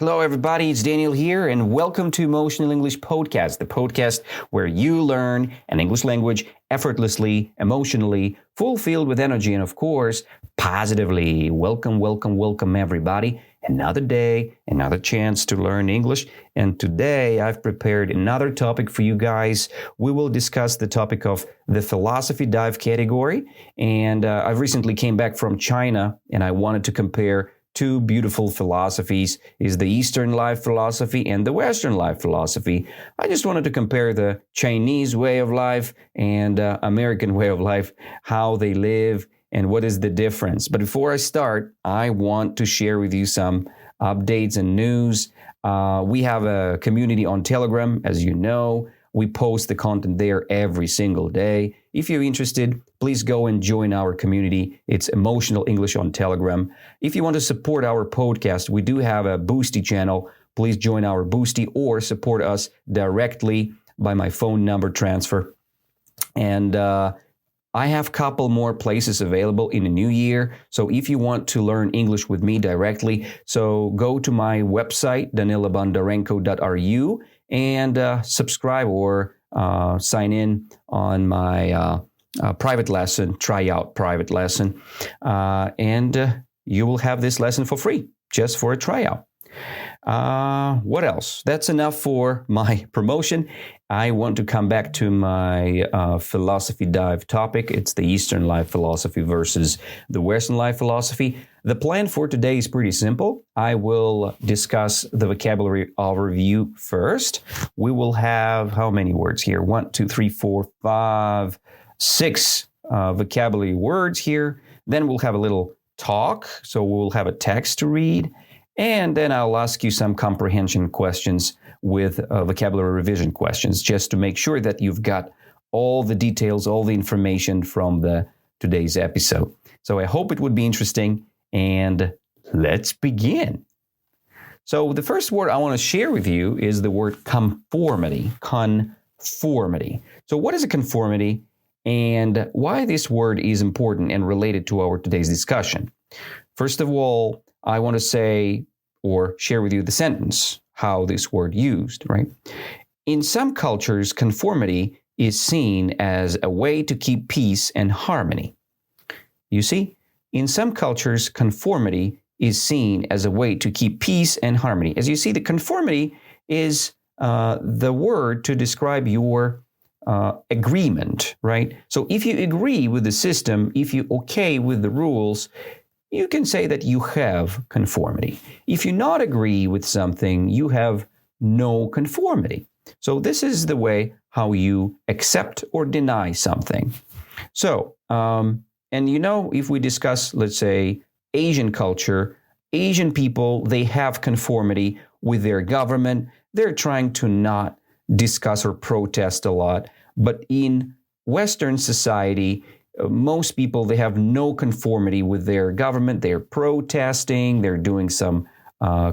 Hello, everybody. It's Daniel here, and welcome to Emotional English Podcast, the podcast where you learn an English language effortlessly, emotionally, fulfilled with energy, and of course, positively. Welcome, everybody. Another day, another chance to learn English. And today I've prepared another topic for you guys. We will discuss the topic of the philosophy dive category. And I've recently came back from China, and I wanted to compare two beautiful philosophies, is the Eastern life philosophy and the Western life philosophy. I just wanted to compare the Chinese way of life and American way of life, how they live and what is the difference. But before I start, I want to share with you some updates and news. We have a community on Telegram, as you know. We post the content there every single day. If you're interested, please go and join our community. It's Emotional English on Telegram. If you want to support our podcast, we do have a Boosty channel. Please join our Boosty or support us directly by my phone number transfer. And I have a couple more places available in the new year. So if you want to learn English with me directly, so go to my website, danilabondarenko.ru, and subscribe or sign in on my private lesson, tryout private lesson. And you will have this lesson for free, just for a tryout. What else? That's enough for my promotion. I want to come back to my philosophy dive topic. It's the Eastern life philosophy versus the Western life philosophy. The plan for today is pretty simple. I will discuss the vocabulary overview first. We will have how many words here? 1, 2, 3, 4, 5, 6 vocabulary words here. Then we'll have a little talk. So we'll have a text to read. And then I'll ask you some comprehension questions with vocabulary revision questions, just to make sure that you've got all the details, all the information from today's episode. So I hope it would be interesting, and let's begin. So the first word I want to share with you is the word conformity. Conformity. So what is a conformity, and why this word is important and related to our today's discussion? First of all, I want to say or share with you the sentence, how this word used, right? In some cultures, conformity is seen as a way to keep peace and harmony. You see, in some cultures, conformity is seen as a way to keep peace and harmony. As you see, the conformity is the word to describe your agreement, right? So if you agree with the system, if you're okay with the rules, you can say that you have conformity. If you not agree with something, you have no conformity. So this is the way how you accept or deny something. So, and you know, if we discuss, let's say, Asian culture, Asian people, they have conformity with their government. They're trying to not discuss or protest a lot. But in Western society, most people, they have no conformity with their government. They're protesting. They're doing some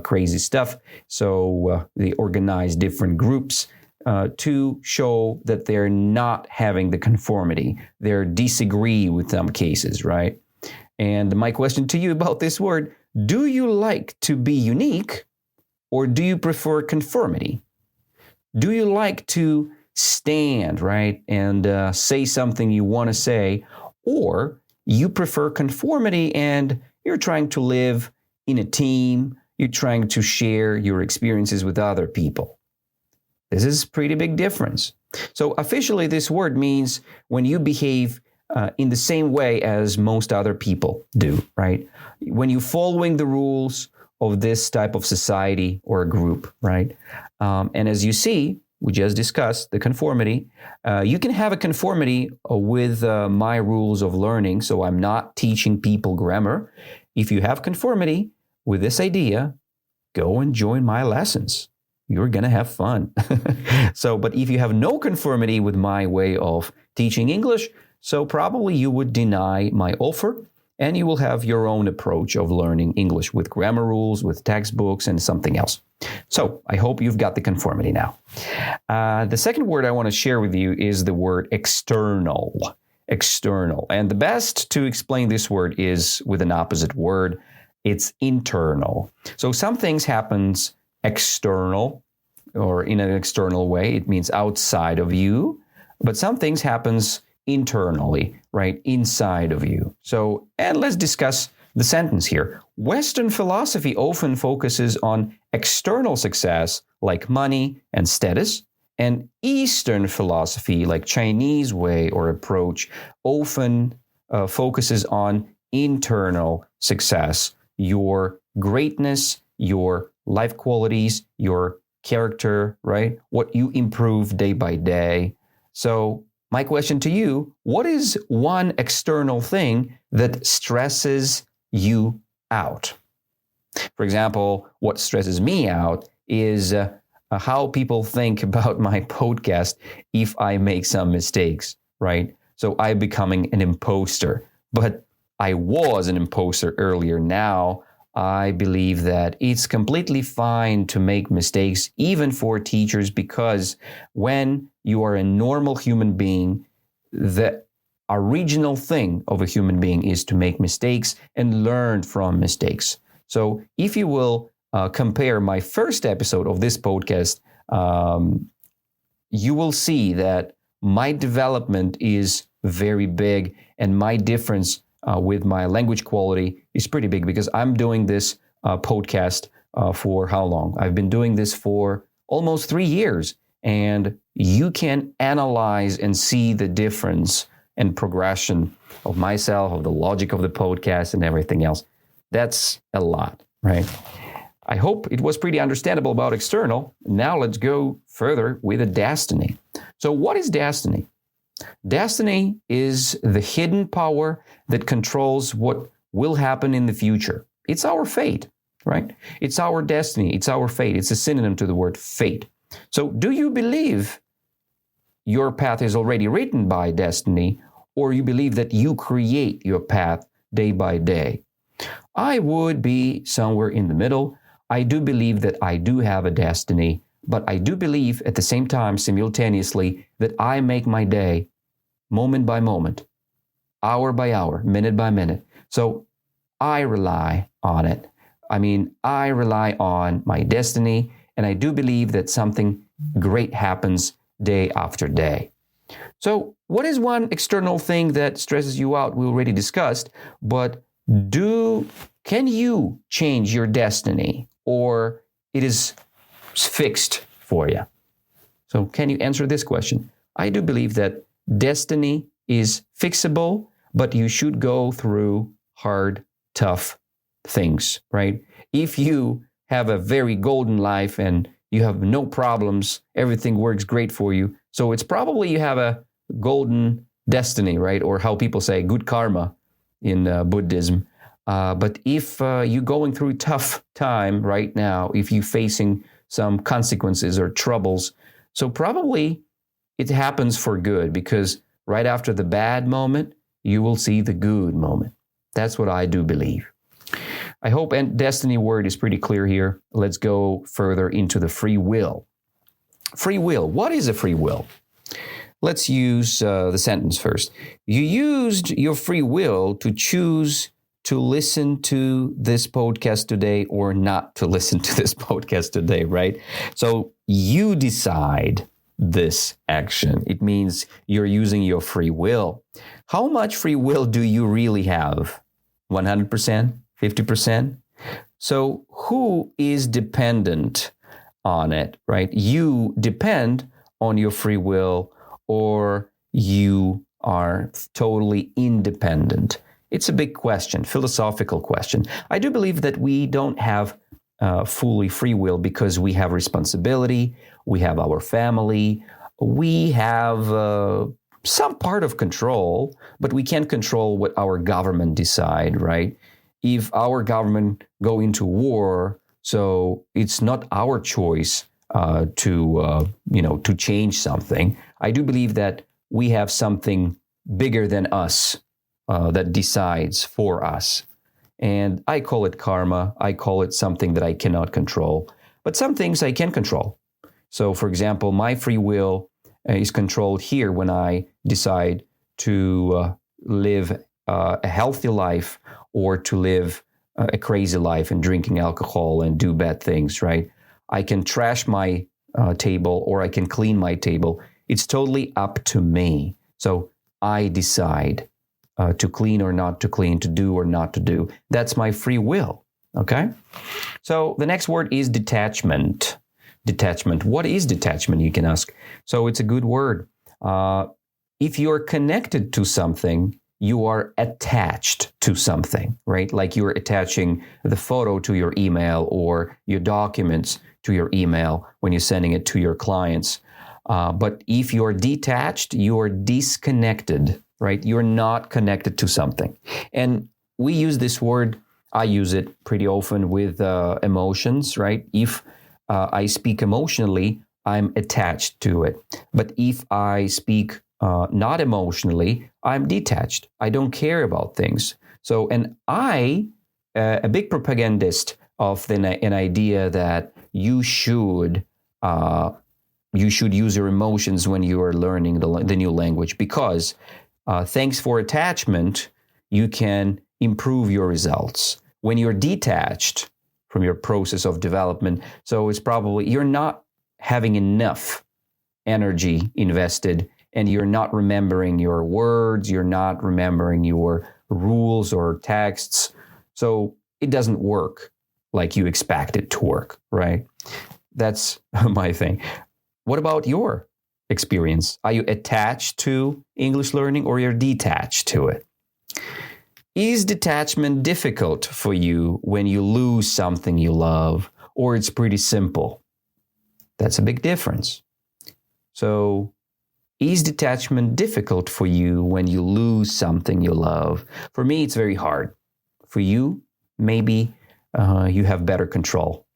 crazy stuff. So they organize different groups to show that they're not having the conformity. They disagree with some cases, right? And my question to you about this word, do you like to be unique, or do you prefer conformity? Do you like to stand, right, and say something you want to say, or you prefer conformity and you're trying to live in a team, you're trying to share your experiences with other people? This is a pretty big difference. So officially, this word means when you behave in the same way as most other people do, right? When you're following the rules of this type of society or a group, right? And as you see, we just discussed the conformity. You can have a conformity with my rules of learning, so I'm not teaching people grammar. If you have conformity with this idea, go and join my lessons. You're going to have fun. But if you have no conformity with my way of teaching English, so probably you would deny my offer, and you will have your own approach of learning English with grammar rules, with textbooks, and something else. So I hope you've got the conformity now. The second word I want to share with you is the word external. External. And the best to explain this word is with an opposite word. It's internal. So some things happens external or in an external way. It means outside of you. But some things happens internally, right? Inside of you. So, and let's discuss the sentence here. Western philosophy often focuses on external success like money and status, and Eastern philosophy, like Chinese way or approach, often focuses on internal success, your greatness, your life qualities, your character, right? What you improve day by day. So my question to you, what is one external thing that stresses you out? For example, what stresses me out is how people think about my podcast if I make some mistakes, right? So I'm becoming an imposter, but I was an imposter earlier. Now I believe that it's completely fine to make mistakes, even for teachers, because when you are a normal human being, the original thing of a human being is to make mistakes and learn from mistakes. So if you will compare my first episode of this podcast, you will see that my development is very big, and my difference with my language quality is pretty big, because I'm doing this podcast for how long? I've been doing this for almost 3 years, and you can analyze and see the difference and progression of myself, of the logic of the podcast and everything else. That's a lot, right? I hope it was pretty understandable about external. Now let's go further with the destiny. So what is destiny? Destiny is the hidden power that controls what will happen in the future. It's our fate, right? It's our destiny. It's our fate. It's a synonym to the word fate. So do you believe your path is already written by destiny, or you believe that you create your path day by day? I would be somewhere in the middle. I do believe that I do have a destiny, but I do believe at the same time, simultaneously, that I make my day moment by moment, hour by hour, minute by minute. So I rely on it. I rely on my destiny, and I do believe that something great happens day after day. So what is one external thing that stresses you out? We already discussed, but can you change your destiny, or it is fixed for you? So can you answer this question? I do believe that destiny is fixable, but you should go through hard, tough things, right? If you have a very golden life and you have no problems, everything works great for you, so it's probably you have a golden destiny, right? Or how people say good karma in Buddhism. But if you're going through a tough time right now, if you're facing some consequences or troubles, so probably it happens for good, because right after the bad moment, you will see the good moment. That's what I do believe. I hope and destiny word is pretty clear here. Let's go further into the free will. Free will. What is a free will? Let's use the sentence first. You used your free will to choose to listen to this podcast today or not to listen to this podcast today, right? So you decide this action. It means you're using your free will. How much free will do you really have? 100%? 50%? So who is dependent on it, right? You depend on your free will, or you are totally independent? It's a big question, philosophical question. I do believe that we don't have fully free will, because we have responsibility, we have our family, we have some part of control, but we can't control what our government decide, right? If our government go into war, so it's not our choice to change something. I do believe that we have something bigger than us that decides for us. And I call it karma. I call it something that I cannot control. But some things I can control. So, for example, my free will is controlled here when I decide to live a healthy life or to live a crazy life and drinking alcohol and do bad things, right? I can trash my table or I can clean my table. It's totally up to me. So I decide to clean or not to clean, to do or not to do. That's my free will. Okay? So the next word is detachment. Detachment. What is detachment, you can ask? So it's a good word. If you're connected to something, you are attached to something, right? Like you're attaching the photo to your email or your documents to your email when you're sending it to your clients. But if you're detached, you're disconnected, right? You're not connected to something. And we use this word, I use it pretty often with emotions, right? If I speak emotionally, I'm attached to it. But if I speak not emotionally, I'm detached. I don't care about things. So, and a big propagandist of an idea that you should use your emotions when you are learning the new language, because thanks for attachment, you can improve your results. When you're detached from your process of development, so it's probably you're not having enough energy invested, and you're not remembering your words, you're not remembering your rules or texts. So it doesn't work like you expect it to work, right? That's my thing. What about your experience? Are you attached to English learning or you're detached to it? Is detachment difficult for you when you lose something you love, or it's pretty simple? That's a big difference. So, is detachment difficult for you when you lose something you love? For me, it's very hard. For you, maybe you have better control.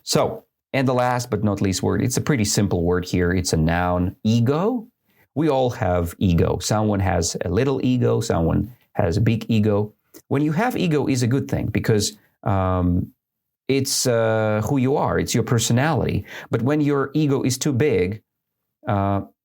So, and the last but not least word, it's a pretty simple word here. It's a noun, ego. We all have ego. Someone has a little ego, someone has a big ego. When you have ego is a good thing because it's who you are. It's your personality. But when your ego is too big,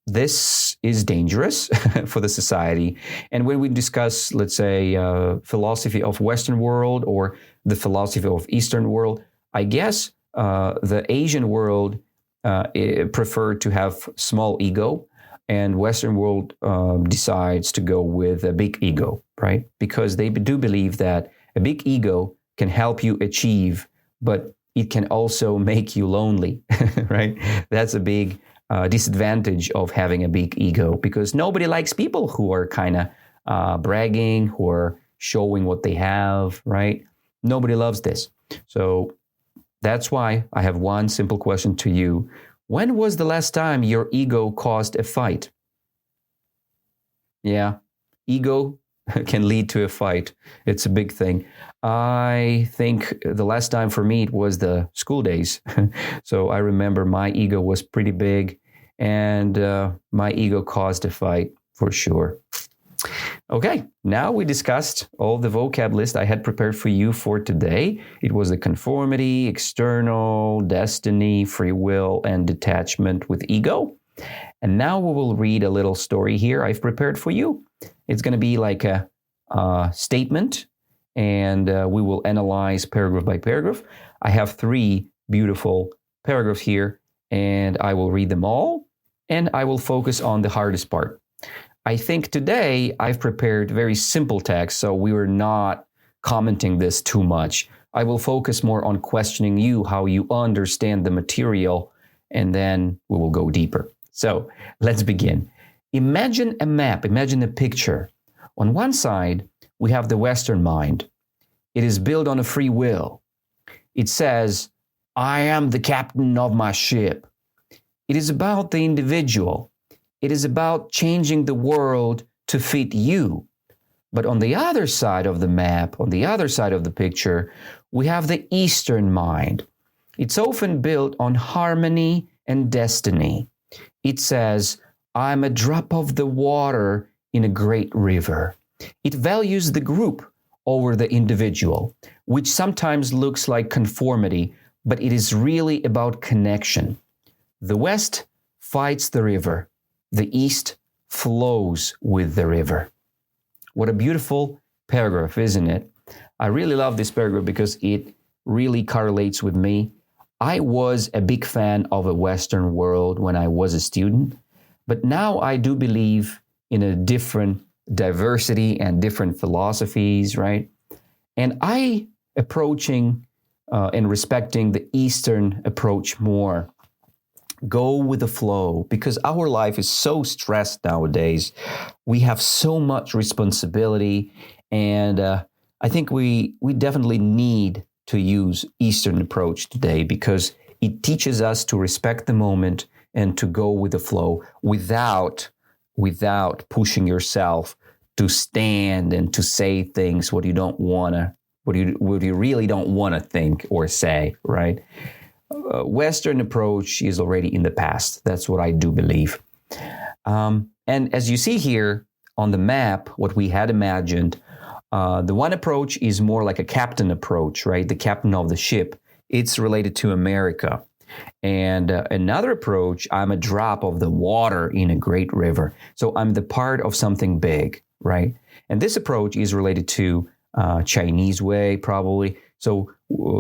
this is dangerous for the society. And when we discuss, let's say, philosophy of Western world or the philosophy of Eastern world, I guess the Asian world prefer to have small ego, and Western world decides to go with a big ego, right? Because they do believe that a big ego can help you achieve, but it can also make you lonely, right? That's a big disadvantage of having a big ego, because nobody likes people who are kind of bragging, who are showing what they have, right? Nobody loves this. So that's why I have one simple question to you. When was the last time your ego caused a fight? Yeah, ego can lead to a fight. It's a big thing. I think the last time for me it was the school days. So I remember my ego was pretty big, and my ego caused a fight for sure. Okay, now we discussed all the vocab list I had prepared for you for today. It was the conformity, external, destiny, free will, and detachment with ego. And now we will read a little story here I've prepared for you. It's going to be like a statement, and we will analyze paragraph by paragraph. I have 3 beautiful paragraphs here, and I will read them all, and I will focus on the hardest part. I think today I've prepared very simple text, so we were not commenting this too much. I will focus more on questioning you, how you understand the material, and then we will go deeper. So let's begin. Imagine a map, imagine a picture. On one side, we have the Western mind. It is built on a free will. It says, I am the captain of my ship. It is about the individual. It is about changing the world to fit you. But on the other side of the map, on the other side of the picture, we have the Eastern mind. It's often built on harmony and destiny. It says, I'm a drop of the water in a great river. It values the group over the individual, which sometimes looks like conformity, but it is really about connection. The West fights the river. The East flows with the river. What a beautiful paragraph, isn't it? I really love this paragraph because it really correlates with me. I was a big fan of a Western world when I was a student, but now I do believe in a different diversity and different philosophies, right? And I approaching and respecting the Eastern approach more. Go with the flow, because our life is so stressed nowadays. We have so much responsibility, and I think we definitely need to use Eastern approach today, because it teaches us to respect the moment and to go with the flow without pushing yourself to stand and to say things what you don't want to, what you really don't want to think or say, right? Western approach is already in the past. That's what I do believe. And as you see here on the map, what we had imagined, the one approach is more like a captain approach, right? The captain of the ship. It's related to America. And another approach, I'm a drop of the water in a great river. So I'm the part of something big, right? And this approach is related to Chinese way, probably. So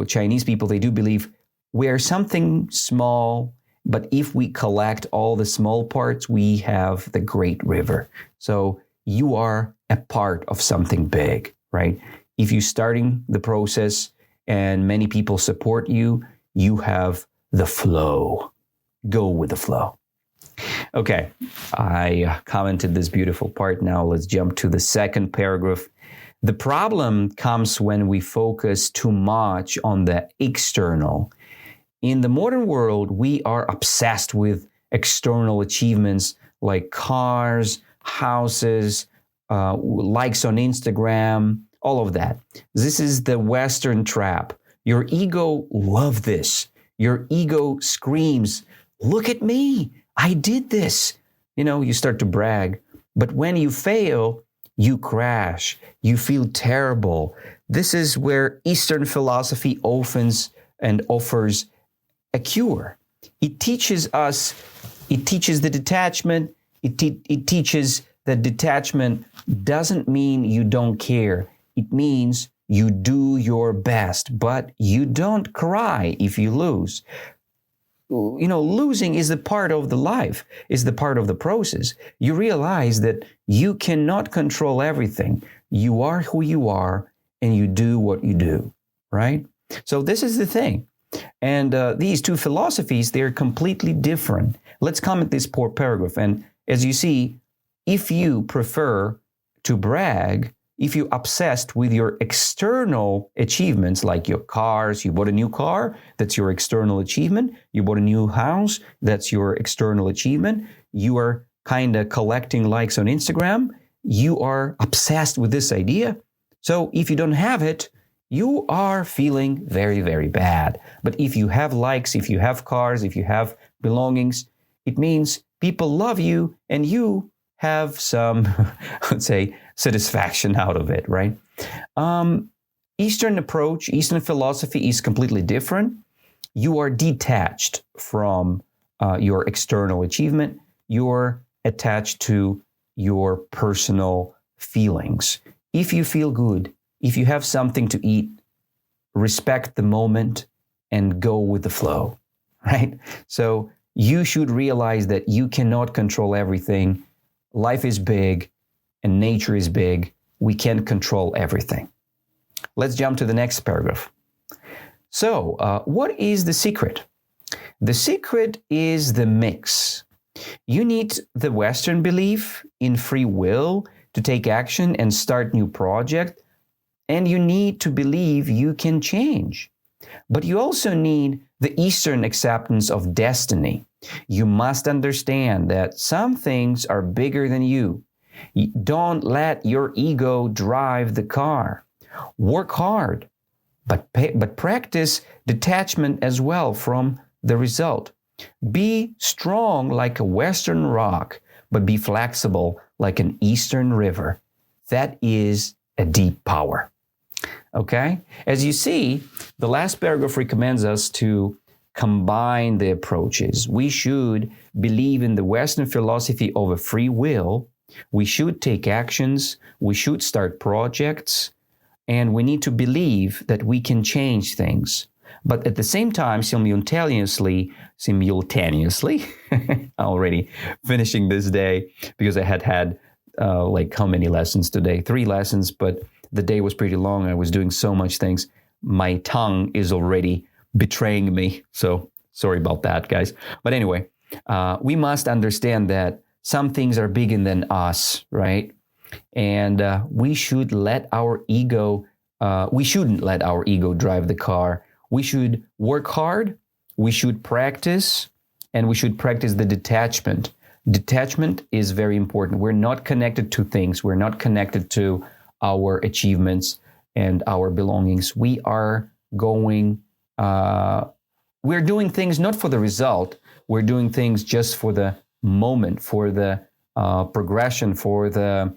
Chinese people, they do believe we are something small, but if we collect all the small parts, we have the great river. So you are a part of something big, right? If you're starting the process and many people support you, you have the flow. Go with the flow. Okay, I commented this beautiful part. Now let's jump to the second paragraph. The problem comes when we focus too much on the external. In the modern world, we are obsessed with external achievements like cars, houses, likes on Instagram, all of that. This is the Western trap. Your ego loves this. Your ego screams, look at me, I did this. You start to brag. But when you fail, you crash. You feel terrible. This is where Eastern philosophy offers a cure. It teaches the detachment. It teaches that detachment doesn't mean you don't care. It means you do your best, but you don't cry if you lose. Losing is a part of the life, is the part of the process. You realize that you cannot control everything. You are who you are, and you do what you do, right? So this is the thing. And these two philosophies, they're completely different. Let's comment this poor paragraph. And as you see, if you prefer to brag, if you're obsessed with your external achievements, like your cars, you bought a new car, that's your external achievement. You bought a new house, that's your external achievement. You are kind of collecting likes on Instagram. You are obsessed with this idea. So if you don't have it, you are feeling very, very bad. But if you have likes, if you have cars, if you have belongings, it means people love you and you have some, let's say, satisfaction out of it, right? Eastern approach, Eastern philosophy is completely different. You are detached from your external achievement. You're attached to your personal feelings. If you feel good, if you have something to eat, respect the moment and go with the flow, right? So you should realize that you cannot control everything. Life is big and nature is big. We can't control everything. Let's jump to the next paragraph. So, what is the secret? The secret is the mix. You need the Western belief in free will to take action and start new project. And you need to believe you can change. But you also need the Eastern acceptance of destiny. You must understand that some things are bigger than you. Don't let your ego drive the car. Work hard, but practice detachment as well from the result. Be strong like a Western rock, but be flexible like an Eastern river. That is a deep power. Okay? As you see, the last paragraph recommends us to combine the approaches. We should believe in the Western philosophy of a free will. We should take actions. We should start projects. And we need to believe that we can change things. But at the same time, simultaneously, already finishing this day because I had like how many lessons today? 3 lessons, but the day was pretty long. I was doing so much things. My tongue is already betraying me. So sorry about that, guys. But anyway, we must understand that some things are bigger than us, right? And we shouldn't let our ego drive the car. We should work hard, we should practice, and we should practice the detachment. Detachment is very important. We're not connected to things. We're not connected to our achievements and our belongings. We're doing things not for the result. We're doing things just for the moment, for the progression, for the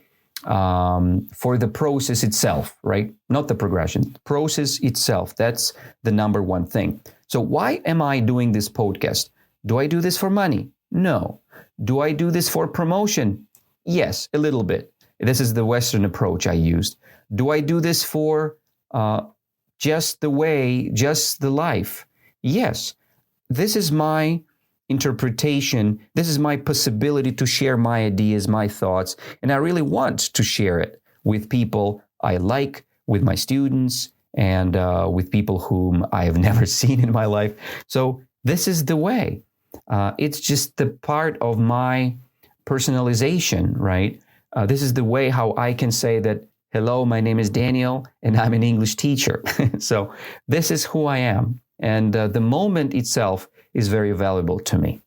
process itself, right? Not the progression, the process itself. That's the number one thing. So why am I doing this podcast? Do I do this for money? No. Do I do this for promotion? Yes, a little bit. This is the Western approach I used. Do I do this for just the life? Yes. This is my interpretation. This is my possibility to share my ideas, my thoughts, and I really want to share it with people I like, with my students, and with people whom I have never seen in my life. So this is the way. It's just the part of my personalization, right? This is the way how I can say that, hello, my name is Daniel, and I'm an English teacher. So this is who I am. And the moment itself is very valuable to me.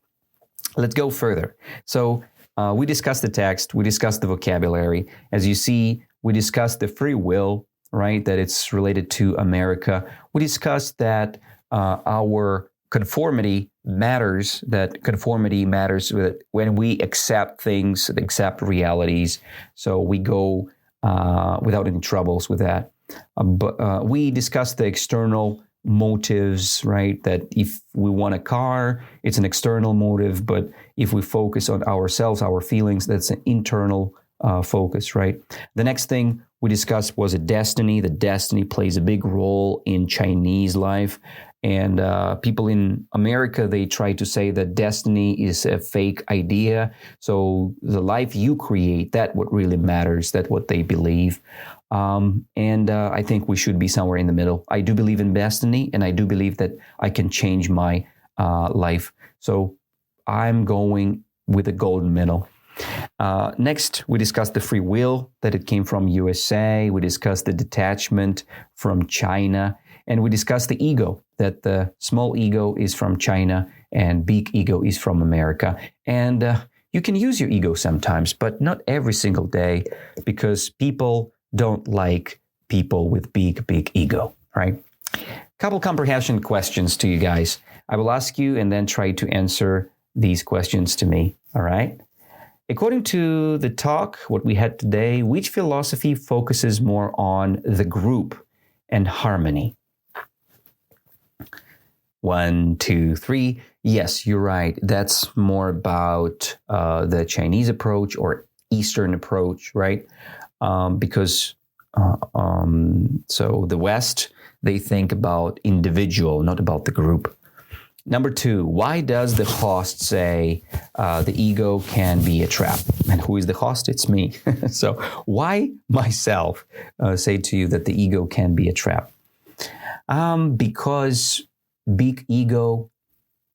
Let's go further. So we discussed the text, we discussed the vocabulary. As you see, we discussed the free will, right? That it's related to America. We discussed that our conformity matters, when we accept things, accept realities. So we go without any troubles with that. But we discussed the external motives, right? That if we want a car, it's an external motive, but if we focus on ourselves, our feelings, that's an internal focus, right? The next thing we discussed was a destiny. The destiny plays a big role in Chinese life. And people in America, they try to say that destiny is a fake idea. So the life you create, that's what really matters. That's what they believe. And I think we should be somewhere in the middle. I do believe in destiny, and I do believe that I can change my life. So I'm going with the golden middle. Next, we discussed the free will, that it came from USA. We discussed the detachment from China. And we discussed the ego, that the small ego is from China and big ego is from America. And you can use your ego sometimes, but not every single day, because people don't like people with big ego, right? Couple comprehension questions to you guys. I will ask you and then try to answer these questions to me, all right? According to the talk, what we had today, which philosophy focuses more on the group and harmony? 1, 2, 3. Yes, you're right. That's more about the Chinese approach or Eastern approach, right? Because so the West, they think about individual, not about the group. Number 2, why does the host say the ego can be a trap? And who is the host? It's me. So why myself say to you that the ego can be a trap? Because big ego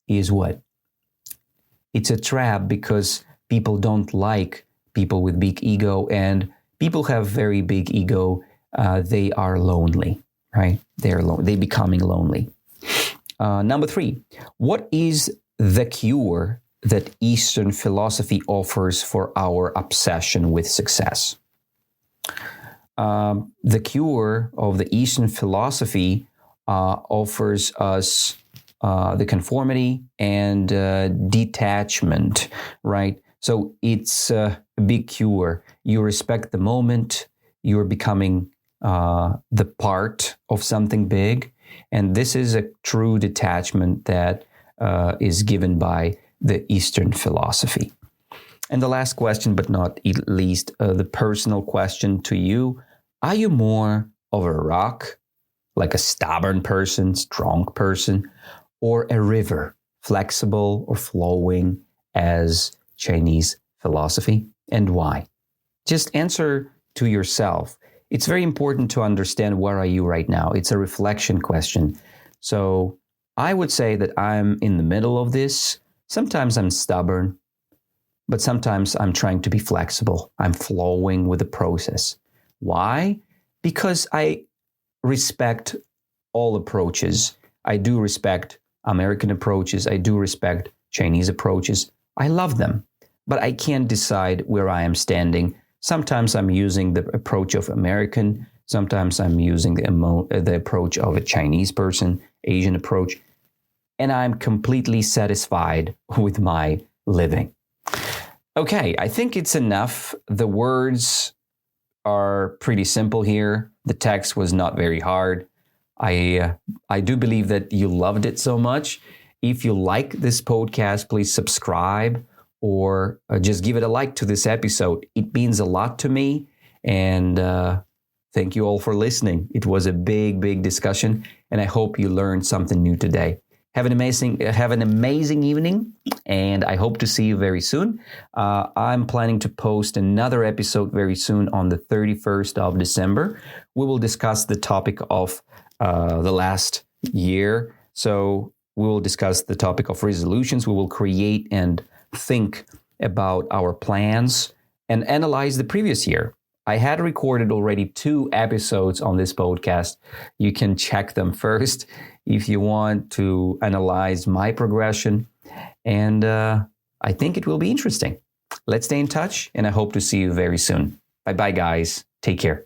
is what? It's a trap because people don't like people with big ego, and people have very big ego. They are lonely, right? They're becoming lonely. Number 3, what is the cure that Eastern philosophy offers for our obsession with success? The cure of the Eastern philosophy offers us the conformity and detachment, right? So it's a big cure. You respect the moment. You're becoming the part of something big. And this is a true detachment that is given by the Eastern philosophy. And the last question, but not least, the personal question to you. Are you more of a rock like a stubborn person, strong person, or a river, flexible or flowing as Chinese philosophy, and why? Just answer to yourself. It's very important to understand where are you right now. It's a reflection question. So I would say that I'm in the middle of this. Sometimes I'm stubborn, but sometimes I'm trying to be flexible. I'm flowing with the process. Why? Because I respect all approaches. I do respect American approaches. I do respect Chinese approaches. I love them, but I can't decide where I am standing. Sometimes I'm using the approach of American. Sometimes I'm using the approach of a Chinese person, Asian approach, and I'm completely satisfied with my living. Okay, I think it's enough. The words are pretty simple here. The text was not very hard. I do believe that you loved it so much. If you like this podcast, please subscribe or just give it a like to this episode. It means a lot to me. And thank you all for listening. It was a big discussion, and I hope you learned something new today. Have an amazing evening, and I hope to see you very soon. I'm planning to post another episode very soon on the 31st of December. We will discuss the topic of the last year. So we will discuss the topic of resolutions. We will create and think about our plans and analyze the previous year. I had recorded already 2 episodes on this podcast. You can check them first if you want to analyze my progression. And I think it will be interesting. Let's stay in touch, and I hope to see you very soon. Bye-bye, guys. Take care.